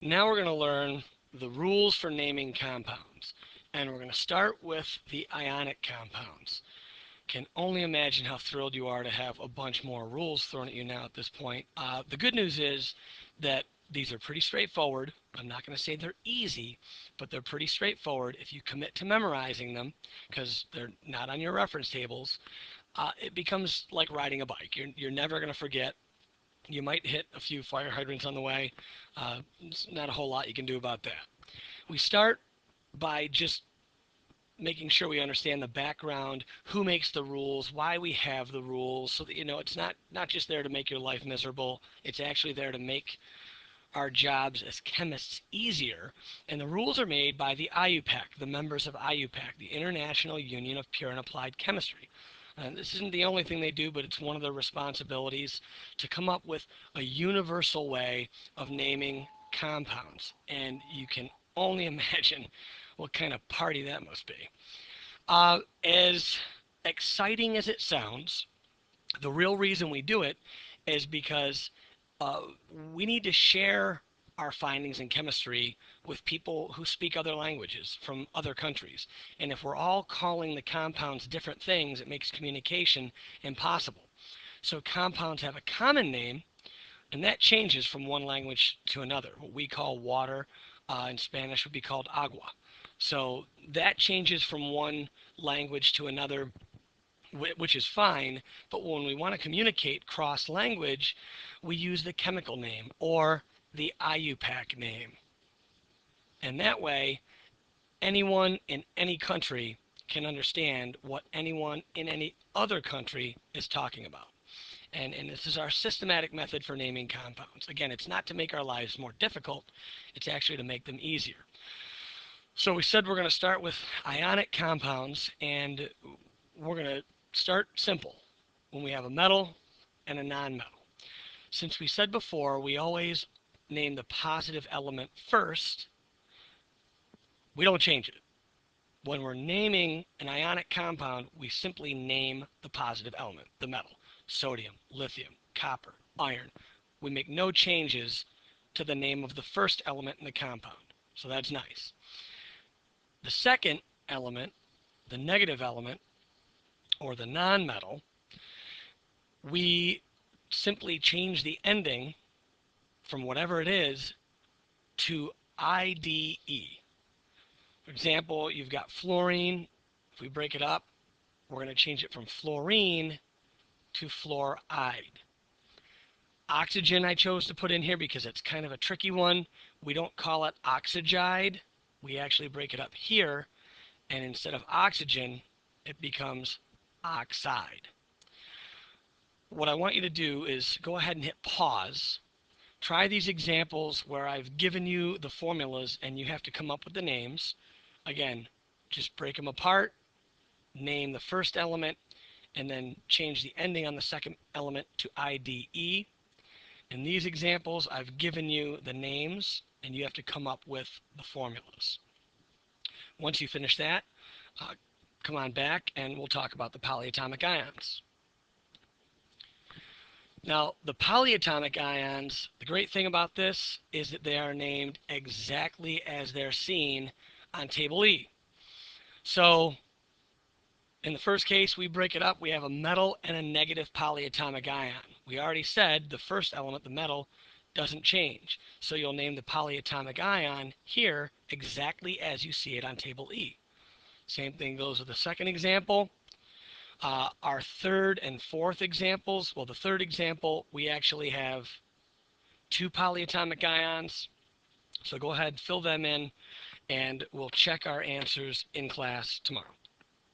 Now we're going to learn the rules for naming compounds. And we're going to start with the ionic compounds. Can only imagine how thrilled you are to have a bunch more rules thrown at you now at this point. The good news is that these are pretty straightforward. I'm not going to say they're easy, but they're pretty straightforward. If you commit to memorizing them, because they're not on your reference tables, it becomes like riding a bike. You're never going to forget. You might hit a few fire hydrants on the way. It's not a whole lot you can do about that. We start by just making sure we understand the background, who makes the rules, why we have the rules, so that it's not just there to make your life miserable. It's actually there to make our jobs as chemists easier. And the rules are made by the IUPAC, the members of IUPAC, the International Union of Pure and Applied Chemistry. And this isn't the only thing they do, but it's one of their responsibilities to come up with a universal way of naming compounds. And you can only imagine what kind of party that must be. As exciting as it sounds, the real reason we do it is because uh, we need to share our findings in chemistry with people who speak other languages from other countries. And if we're all calling the compounds different things, it makes communication impossible. So compounds have a common name, and that changes from one language to another. What we call water in Spanish would be called agua. So that changes from one language to another, which is fine. But when we want to communicate cross language, we use the chemical name or the IUPAC name. And that way, anyone in any country can understand what anyone in any other country is talking about. And this is our systematic method for naming compounds. Again, it's not to make our lives more difficult, it's actually to make them easier. So we said we're going to start with ionic compounds, and we're going to start simple when we have a metal and a non-metal. Since we said before, we always name the positive element first, we don't change it. When we're naming an ionic compound, we simply name the positive element, the metal: sodium, lithium, copper, iron. We make no changes to the name of the first element in the compound. So that's nice. The second element, the negative element, or the non-metal, we simply change the ending from whatever it is to IDE. For example, you've got fluorine. If we break it up, we're going to change it from fluorine to fluoride. Oxygen I chose to put in here because it's kind of a tricky one. We don't call it oxygide. We actually break it up here, and instead of oxygen, it becomes oxide. What I want you to do is go ahead and hit pause. Try these examples where I've given you the formulas and you have to come up with the names. Again, just break them apart, name the first element, and then change the ending on the second element to IDE. In these examples, I've given you the names, and you have to come up with the formulas. Once you finish that, come on back and we'll talk about the polyatomic ions. Now, the polyatomic ions, the great thing about this is that they are named exactly as they're seen on Table E. So in the first case, we break it up. We have a metal and a negative polyatomic ion. We already said the first element, the metal, doesn't change. So you'll name the polyatomic ion here exactly as you see it on Table E. Same thing goes with the second example. Our third and fourth examples, well, the third example, we actually have two polyatomic ions. So go ahead, fill them in, and we'll check our answers in class tomorrow.